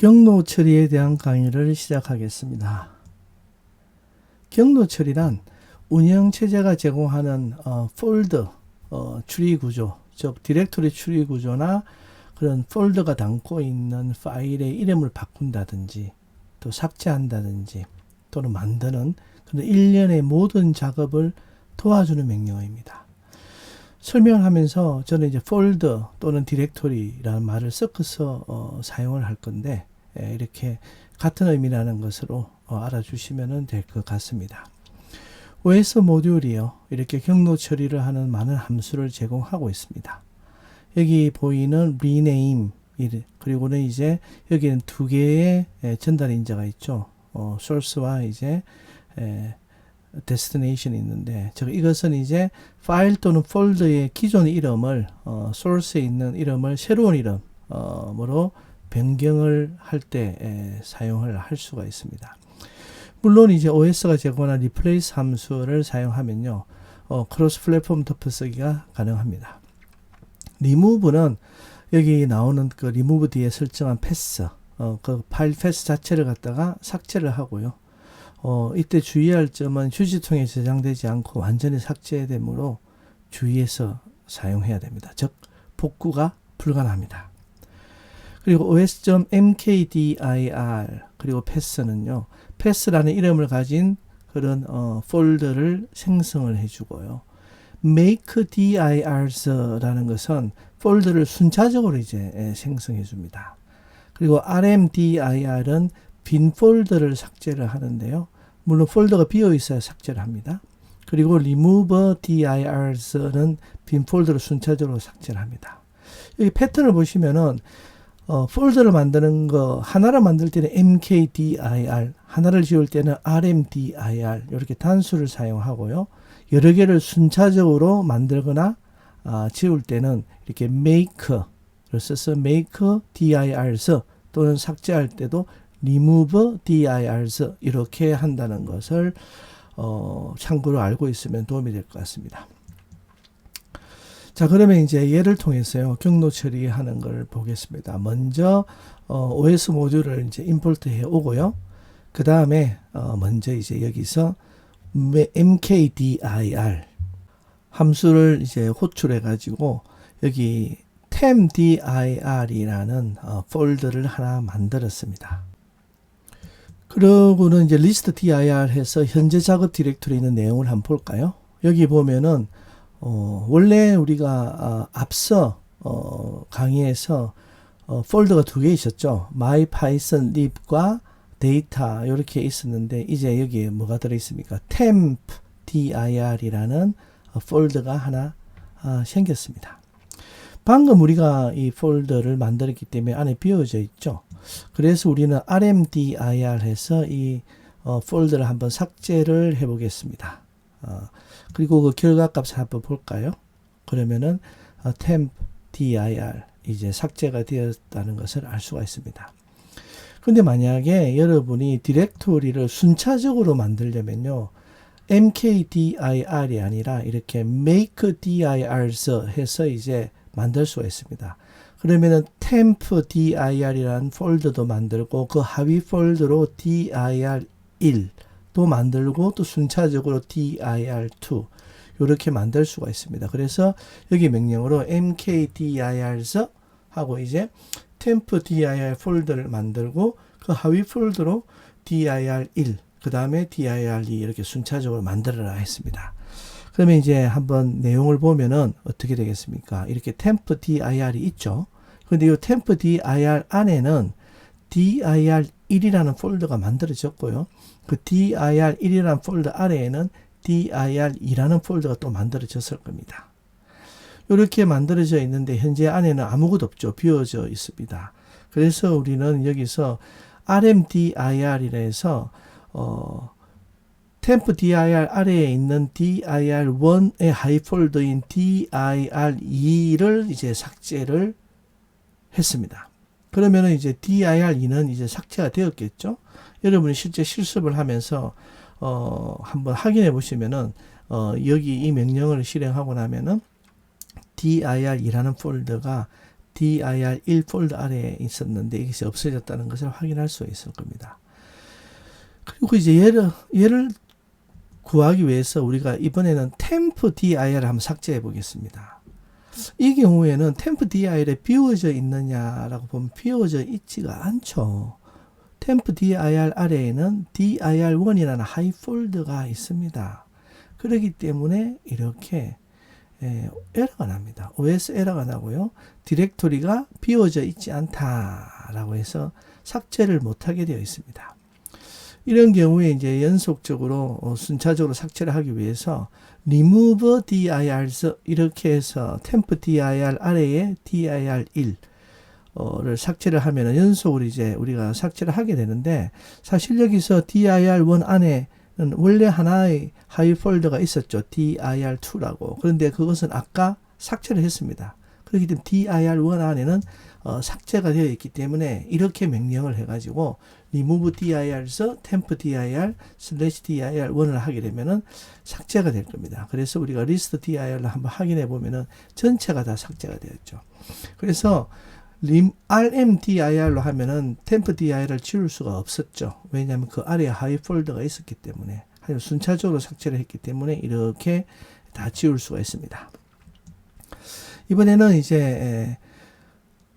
경로 처리에 대한 강의를 시작하겠습니다. 경로 처리란 운영체제가 제공하는 폴더 추리 구조, 즉 디렉토리 추리 구조나 그런 폴더가 담고 있는 파일의 이름을 바꾼다든지 또 삭제한다든지 또는 만드는 그런 일련의 모든 작업을 도와주는 명령어입니다. 설명을 하면서 저는 이제 폴더 또는 디렉토리라는 말을 섞어서 사용을 할 건데 이렇게 같은 의미라는 것으로 알아주시면 될 것 같습니다. OS 모듈이요, 이렇게 경로 처리를 하는 많은 함수를 제공하고 있습니다. 여기 보이는 rename, 그리고는 이제 여기는 두 개의 전달 인자가 있죠. source와 이제 destination이 있는데, 이것은 이제 파일 또는 폴더의 기존 이름을 source에 있는 이름을 새로운 이름으로 변경을 할 때 사용을 할 수가 있습니다. 물론 이제 OS가 제공하는 replace 함수를 사용하면요, 크로스 플랫폼 덮어쓰기가 가능합니다. remove는 여기 나오는 그 remove 뒤에 설정한 패스, 그 파일 패스 자체를 갖다가 삭제를 하고요. 이때 주의할 점은 휴지통에 저장되지 않고 완전히 삭제되므로 주의해서 사용해야 됩니다. 즉 복구가 불가능합니다. 그리고 os.mkdir 그리고 패스는요, 패스라는 이름을 가진 그런 폴더를 생성을 해주고요. makedirs라는 것은 폴더를 순차적으로 이제 생성해 줍니다. 그리고 rmdir은 빈 폴더를 삭제를 하는데요. 물론 폴더가 비어 있어야 삭제를 합니다. 그리고 removedirs는 빈 폴더를 순차적으로 삭제를 합니다. 여기 패턴을 보시면은 폴더를 만드는 거 하나를 만들 때는 mkdir, 하나를 지울 때는 rmdir 이렇게 단수를 사용하고요. 여러 개를 순차적으로 만들거나 지울 때는 이렇게 make를 써서 makedirs 또는 삭제할 때도 removedirs 이렇게 한다는 것을 참고로 알고 있으면 도움이 될 것 같습니다. 자, 그러면 이제 얘를 통해서요, 경로 처리하는 걸 보겠습니다. 먼저 OS 모듈을 이제 임포트 해 오고요. 그 다음에 먼저 이제 여기서 mkdir 함수를 이제 호출해 가지고 여기 temdir이라는 폴더를 하나 만들었습니다. 그러고는 이제 list dir 해서 현재 작업 디렉토리에 있는 내용을 한번 볼까요? 여기 보면은 원래 우리가 앞서 강의에서 폴더가 두 개 있었죠. mypythonlib과 data 이렇게 있었는데 이제 여기에 뭐가 들어 있습니까? tempdir이라는 폴더가 하나 생겼습니다. 방금 우리가 이 폴더를 만들었기 때문에 안에 비어져 있죠. 그래서 우리는 rmdir 해서 이 폴더를 한번 삭제를 해 보겠습니다. 그리고 그 결과값을 한번 볼까요? 그러면은 tempdir 이제 삭제가 되었다는 것을 알 수가 있습니다. 근데 만약에 여러분이 디렉토리를 순차적으로 만들려면요, mkdir이 아니라 이렇게 makedirs 해서 이제 만들 수가 있습니다. 그러면은 tempdir이라는 폴더도 만들고 그 하위 폴더로 dir1 또 만들고 또 순차적으로 dir2 이렇게 만들 수가 있습니다. 그래서 여기 명령으로 mkdirs 하고 이제 tempdir 폴더를 만들고 그 하위 폴더로 dir1 그 다음에 dir2 이렇게 순차적으로 만들어라 했습니다. 그러면 이제 한번 내용을 보면은 어떻게 되겠습니까? 이렇게 tempdir이 있죠. 근데 이 tempdir 안에는 dir1이라는 폴더가 만들어졌고요. 그 dir1이라는 폴더 아래에는 dir2라는 폴더가 또 만들어졌을 겁니다. 이렇게 만들어져 있는데 현재 안에는 아무것도 없죠. 비어져 있습니다. 그래서 우리는 여기서 rmdir이라 해서 tempdir 아래에 있는 dir1의 하위 폴더인 dir2를 이제 삭제를 했습니다. 그러면은 이제 dir2는 이제 삭제가 되었겠죠. 여러분이 실제 실습을 하면서 한번 확인해 보시면은 여기 이 명령을 실행하고 나면은 dir2라는 폴더가 dir1 폴더 아래에 있었는데 이것이 없어졌다는 것을 확인할 수 있을 겁니다. 그리고 이제 얘를 구하기 위해서 우리가 이번에는 temp dir을 한번 삭제해 보겠습니다. 이 경우에는 temp dir에 비워져 있느냐라고 보면 비워져 있지가 않죠. temp dir 아래에는 dir1이라는 하이 폴더가 있습니다. 그렇기 때문에 이렇게 에러가 납니다. OS 에러가 나고요. 디렉토리가 비워져 있지 않다라고 해서 삭제를 못하게 되어 있습니다. 이런 경우에 이제 연속적으로 순차적으로 삭제를 하기 위해서 remove dir 이렇게 해서 temp dir 아래에 dir1 를 삭제를 하면은 연속으로 이제 우리가 삭제를 하게 되는데, 사실 여기서 dir1 안에는 원래 하나의 하위 폴더가 있었죠. dir2라고. 그런데 그것은 아까 삭제를 했습니다. 그렇기 때문에 dir1 안에는 삭제가 되어 있기 때문에 이렇게 명령을 해가지고 remove dir에서 temp dir /dir1을 하게 되면은 삭제가 될 겁니다. 그래서 우리가 list dir을 한번 확인해 보면은 전체가 다 삭제가 되었죠. 그래서 rmdir로 하면은 temp dir을 지울 수가 없었죠. 왜냐하면 그 아래에 하위 폴더가 있었기 때문에, 순차적으로 삭제를 했기 때문에 이렇게 다 지울 수가 있습니다. 이번에는 이제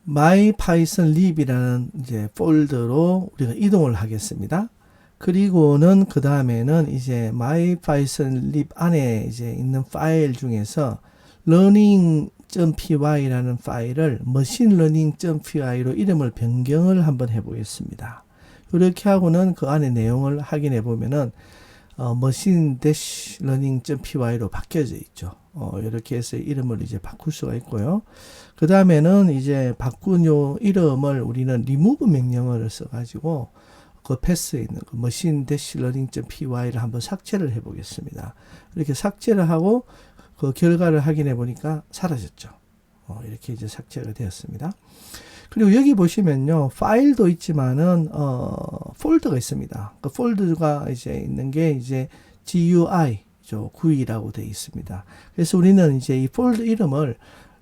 mypythonlib이라는 이제 폴더로 우리가 이동을 하겠습니다. 그리고는 그 다음에는 이제 mypythonlib 안에 이제 있는 파일 중에서 learning.py라는 파일을 machineLearning.py로 이름을 변경을 한번 해보겠습니다. 이렇게 하고는 그 안에 내용을 확인해 보면은 machine-learning.py로 바뀌어져 있죠. 이렇게 해서 이름을 이제 바꿀 수가 있고요. 그 다음에는 이제 바꾼 요 이름을 우리는 remove 명령어를 써가지고 그 패스에 있는 그 machine-learning.py를 한번 삭제를 해 보겠습니다. 이렇게 삭제를 하고 그 결과를 확인해 보니까 사라졌죠. 이렇게 이제 삭제가 되었습니다. 그리고 여기 보시면요, 파일도 있지만은 폴더가 있습니다. 그 폴더가 이제 있는 게 이제 GUI GUI라고 되어 있습니다. 그래서 우리는 이제 이 폴더 이름을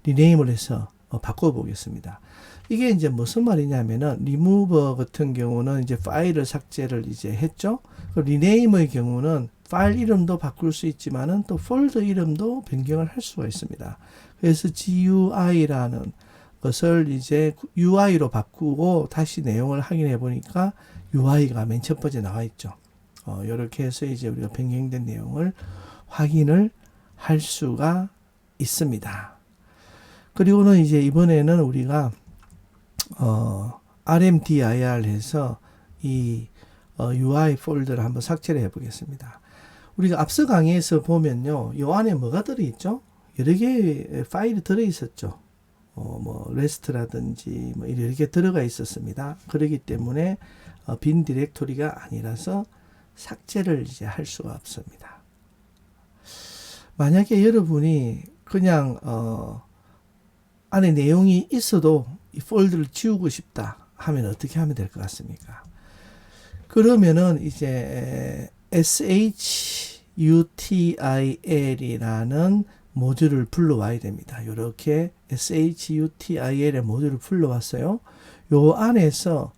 리네임을 해서 바꿔보겠습니다. 이게 이제 무슨 말이냐면은 리무버 같은 경우는 이제 파일을 삭제를 이제 했죠. 그 리네임의 경우는 파일 이름도 바꿀 수 있지만은 또 폴더 이름도 변경을 할 수가 있습니다. 그래서 GUI라는 것을 이제 UI로 바꾸고 다시 내용을 확인해 보니까 UI가 맨 첫 번째 나와 있죠. 이렇게 해서 이제 우리가 변경된 내용을 확인을 할 수가 있습니다. 그리고는 이제 이번에는 우리가 rmdir 해서 이 UI 폴더를 한번 삭제를 해 보겠습니다. 우리가 앞서 강의에서 보면요, 요 안에 뭐가 들어있죠? 여러 개의 파일이 들어있었죠. 뭐 레스트라든지 뭐 이렇게 들어가 있었습니다. 그렇기 때문에 빈 디렉토리가 아니라서 삭제를 이제 할 수가 없습니다. 만약에 여러분이 그냥 안에 내용이 있어도 이 폴더를 지우고 싶다 하면 어떻게 하면 될 것 같습니까? 그러면은 이제 shutil이라는 모듈을 불러와야 됩니다. 이렇게 shutil의 모듈을 불러왔어요. 요 안에서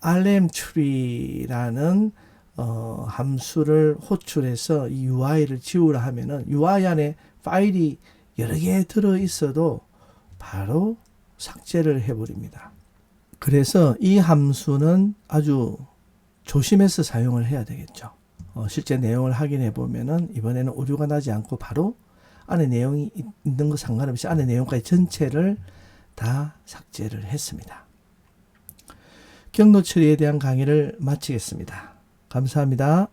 rmtree라는 함수를 호출해서 이 UI를 지우라 하면은 UI 안에 파일이 여러 개 들어 있어도 바로 삭제를 해버립니다. 그래서 이 함수는 아주 조심해서 사용을 해야 되겠죠. 실제 내용을 확인해 보면은 이번에는 오류가 나지 않고 바로 안에 내용이 있는 거 상관없이 안에 내용까지 전체를 다 삭제를 했습니다. 경로 처리에 대한 강의를 마치겠습니다. 감사합니다.